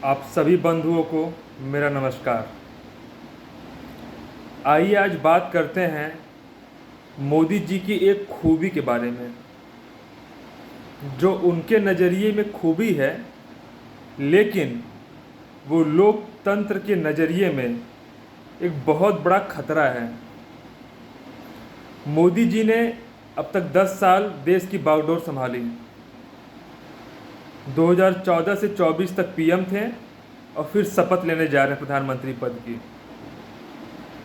आप सभी बंधुओं को मेरा नमस्कार। आइए आज बात करते हैं मोदी जी की एक खूबी के बारे में, जो उनके नज़रिए में खूबी है, लेकिन वो लोकतंत्र के नज़रिए में एक बहुत बड़ा खतरा है। मोदी जी ने अब तक 10 साल देश की बागडोर संभाली। 2014 से 24 तक पीएम थे और फिर शपथ लेने जा रहे हैं प्रधानमंत्री पद की।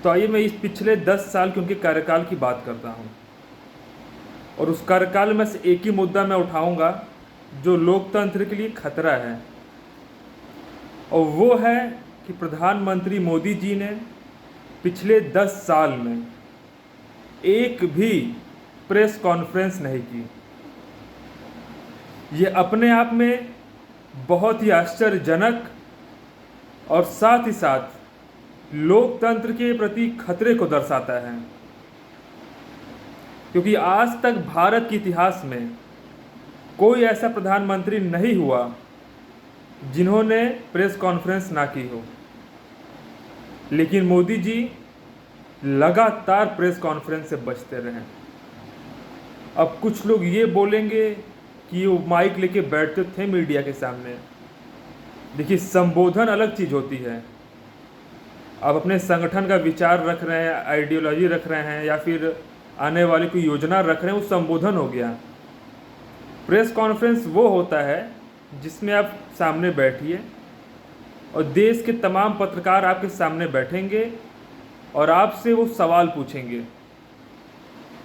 तो आइए मैं इस पिछले 10 साल के उनके कार्यकाल की बात करता हूँ, और उस कार्यकाल में से एक ही मुद्दा मैं उठाऊंगा जो लोकतंत्र के लिए खतरा है, और वो है कि प्रधानमंत्री मोदी जी ने पिछले 10 साल में एक भी प्रेस कॉन्फ्रेंस नहीं की। ये अपने आप में बहुत ही आश्चर्यजनक और साथ ही साथ लोकतंत्र के प्रति खतरे को दर्शाता है, क्योंकि आज तक भारत के इतिहास में कोई ऐसा प्रधानमंत्री नहीं हुआ जिन्होंने प्रेस कॉन्फ्रेंस ना की हो। लेकिन मोदी जी लगातार प्रेस कॉन्फ्रेंस से बचते रहे। अब कुछ लोग ये बोलेंगे कि वो माइक लेके बैठते थे मीडिया के सामने। देखिए, संबोधन अलग चीज़ होती है। आप अपने संगठन का विचार रख रहे हैं, आइडियोलॉजी रख रहे हैं, या फिर आने वाली कोई योजना रख रहे हैं, वो संबोधन हो गया। प्रेस कॉन्फ्रेंस वो होता है जिसमें आप सामने बैठिए और देश के तमाम पत्रकार आपके सामने बैठेंगे और आपसे वो सवाल पूछेंगे,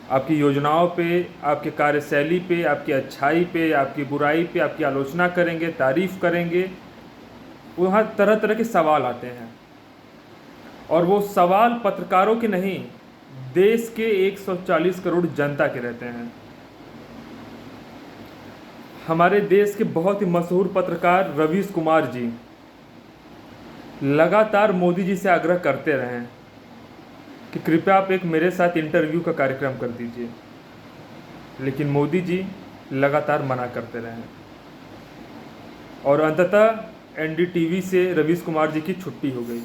आपकी योजनाओं पे, आपके कार्यशैली पे, आपकी अच्छाई पे, आपकी बुराई पे, आपकी आलोचना करेंगे, तारीफ़ करेंगे। वहाँ तरह तरह के सवाल आते हैं, और वो सवाल पत्रकारों के नहीं, देश के 140 करोड़ जनता के रहते हैं। हमारे देश के बहुत ही मशहूर पत्रकार रवीश कुमार जी लगातार मोदी जी से आग्रह करते रहे कि कृपया आप एक मेरे साथ इंटरव्यू का कार्यक्रम कर दीजिए, लेकिन मोदी जी लगातार मना करते रहे, और अंततः एनडीटीवी से रवीश कुमार जी की छुट्टी हो गई।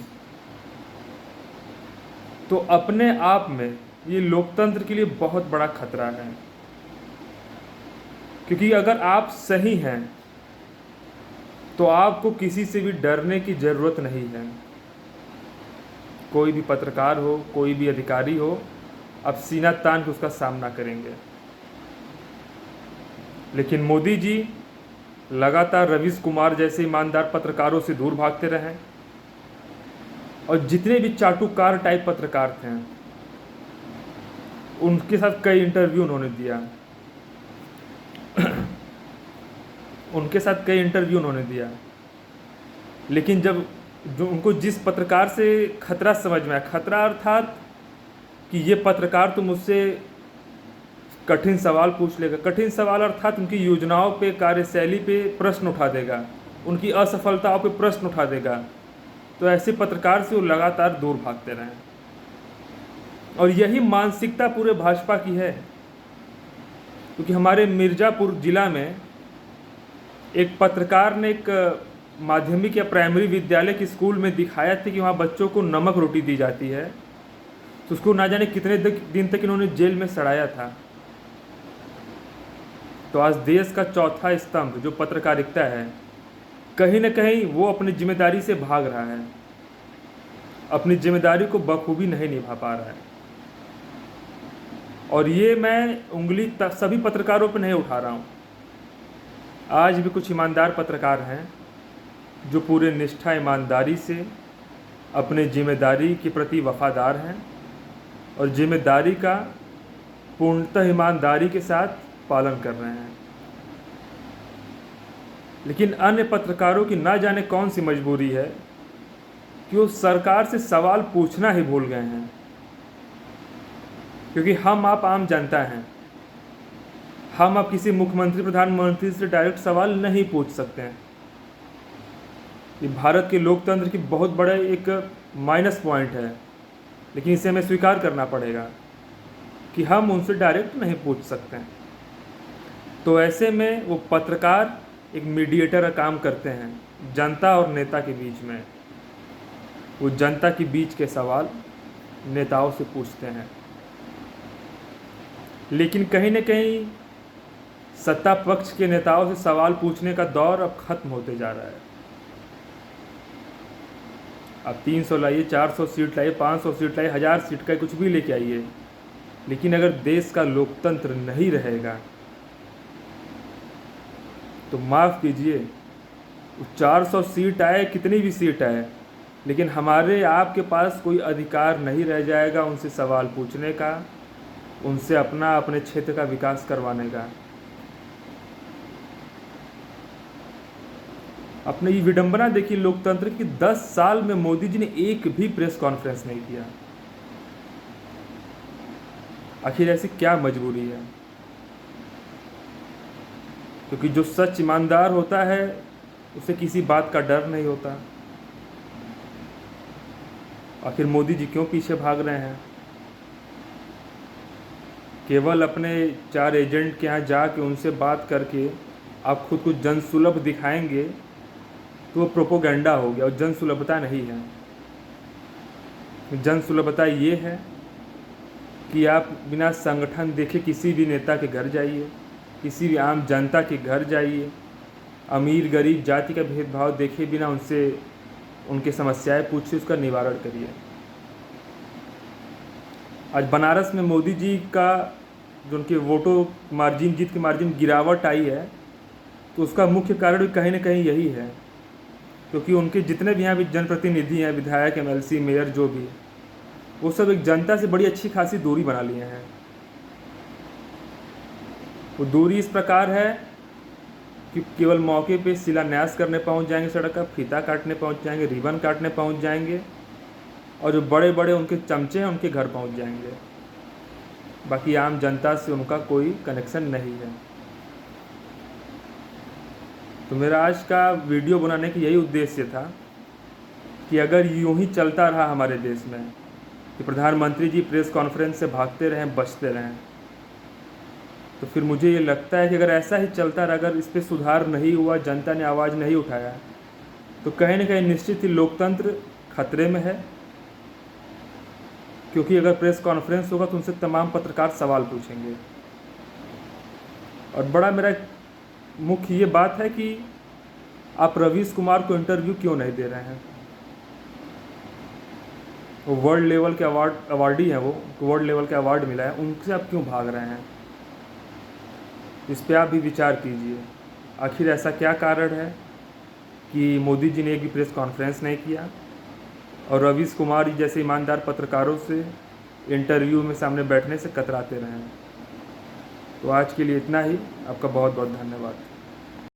तो अपने आप में ये लोकतंत्र के लिए बहुत बड़ा खतरा है, क्योंकि अगर आप सही हैं तो आपको किसी से भी डरने की ज़रूरत नहीं है। कोई भी पत्रकार हो, कोई भी अधिकारी हो, आप सीना तान के उसका सामना करेंगे। लेकिन मोदी जी लगातार रवीश कुमार जैसे ईमानदार पत्रकारों से दूर भागते रहे, और जितने भी चाटुकार टाइप पत्रकार थे उनके साथ कई इंटरव्यू उन्होंने दिया लेकिन जब जो उनको जिस पत्रकार से खतरा समझ में आया, खतरा अर्थात कि ये पत्रकार तो मुझसे कठिन सवाल पूछ लेगा, कठिन सवाल अर्थात उनकी योजनाओं पे, कार्यशैली पे प्रश्न उठा देगा, उनकी असफलताओं पे प्रश्न उठा देगा, तो ऐसे पत्रकार से वो लगातार दूर भागते रहे। और यही मानसिकता पूरे भाजपा की है, क्योंकि हमारे मिर्ज़ापुर जिला में एक पत्रकार ने एक माध्यमिक या प्राइमरी विद्यालय के स्कूल में दिखाया था कि वहाँ बच्चों को नमक रोटी दी जाती है, तो उसको ना जाने कितने दिन तक इन्होंने जेल में सड़ाया था। तो आज देश का चौथा स्तंभ जो पत्रकारिता है, कहीं ना कहीं वो अपनी जिम्मेदारी से भाग रहा है, अपनी जिम्मेदारी को बखूबी नहीं निभा पा रहा है। और ये मैं उंगली सभी पत्रकारों पर नहीं उठा रहा हूँ। आज भी कुछ ईमानदार पत्रकार हैं जो पूरे निष्ठा ईमानदारी से अपने जिम्मेदारी के प्रति वफादार हैं, और जिम्मेदारी का पूर्णतः ईमानदारी के साथ पालन कर रहे हैं। लेकिन अन्य पत्रकारों की ना जाने कौन सी मजबूरी है कि वो सरकार से सवाल पूछना ही भूल गए हैं, क्योंकि हम आप आम जनता हैं। हम अब किसी मुख्यमंत्री, प्रधानमंत्री से डायरेक्ट सवाल नहीं पूछ सकते हैं। ये भारत के लोकतंत्र की बहुत बड़ा एक माइनस पॉइंट है, लेकिन इसे हमें स्वीकार करना पड़ेगा कि हम उनसे डायरेक्ट नहीं पूछ सकते हैं। तो ऐसे में वो पत्रकार एक मीडिएटर का काम करते हैं, जनता और नेता के बीच में, वो जनता के बीच के सवाल नेताओं से पूछते हैं। लेकिन कहीं न कहीं सत्ता पक्ष के नेताओं से सवाल पूछने का दौर अब खत्म होते जा रहा है। अब 300 लाइए, 400 सीट लाइए, 500 सीट लाइए, 1000 सीट का कुछ भी लेके आइए, लेकिन अगर देश का लोकतंत्र नहीं रहेगा तो माफ़ कीजिए, 400 सीट आए, कितनी भी सीट आए, लेकिन हमारे आपके पास कोई अधिकार नहीं रह जाएगा उनसे सवाल पूछने का, उनसे अपने क्षेत्र का विकास करवाने का। अपने ये विडंबना देखिए लोकतंत्र की, 10 साल में मोदी जी ने एक भी प्रेस कॉन्फ्रेंस नहीं किया। आखिर ऐसी क्या मजबूरी है? क्योंकि जो सच ईमानदार होता है उसे किसी बात का डर नहीं होता। आखिर मोदी जी क्यों पीछे भाग रहे हैं? केवल अपने 4 एजेंट के यहाँ जाके उनसे बात करके आप खुद को जनसुलभ दिखाएंगे तो वो प्रोपोगंडा हो गया, और जनसुलभता नहीं है। जनसुलभता ये है कि आप बिना संगठन देखे किसी भी नेता के घर जाइए, किसी भी आम जनता के घर जाइए, अमीर गरीब जाति का भेदभाव देखे बिना उनसे उनकी समस्याएं पूछिए, उसका निवारण करिए। आज बनारस में मोदी जी का जो उनके वोटों मार्जिन, जीत की मार्जिन गिरावट आई है, तो उसका मुख्य कारण भी कहीं ना कहीं यही है, क्योंकि उनके जितने भी यहाँ भी जनप्रतिनिधि हैं, विधायक, MLC, मेयर, जो भी, वो सब एक जनता से बड़ी अच्छी खासी दूरी बना लिए हैं। वो दूरी इस प्रकार है कि केवल मौके पे शिलान्यास करने पहुंच जाएंगे, सड़क का फीता काटने पहुंच जाएंगे, रिबन काटने पहुंच जाएंगे, और जो बड़े बड़े उनके चमचे हैं उनके घर पहुंच जाएंगे। बाकी आम जनता से उनका कोई कनेक्शन नहीं है। तो मेरा आज का वीडियो बनाने का यही उद्देश्य था कि अगर यूं ही चलता रहा हमारे देश में कि प्रधानमंत्री जी प्रेस कॉन्फ्रेंस से भागते रहें, बचते रहें, तो फिर मुझे ये लगता है कि अगर ऐसा ही चलता रहा, अगर इस पर सुधार नहीं हुआ, जनता ने आवाज़ नहीं उठाया, तो कहीं ना कहीं निश्चित ही लोकतंत्र खतरे में है। क्योंकि अगर प्रेस कॉन्फ्रेंस होगा तो उनसे तमाम पत्रकार सवाल पूछेंगे। और बड़ा मेरा मुख्य ये बात है कि आप रवीश कुमार को इंटरव्यू क्यों नहीं दे रहे हैं? वो वर्ल्ड लेवल के अवार्डी हैं, वो वर्ल्ड लेवल के अवार्ड मिला है, उनसे आप क्यों भाग रहे हैं? इस पर आप भी विचार कीजिए। आखिर ऐसा क्या कारण है कि मोदी जी ने एक भी प्रेस कॉन्फ्रेंस नहीं किया और रवीश कुमार जैसे ईमानदार पत्रकारों से इंटरव्यू में सामने बैठने से कतराते रहे? तो आज के लिए इतना ही। आपका बहुत बहुत धन्यवाद।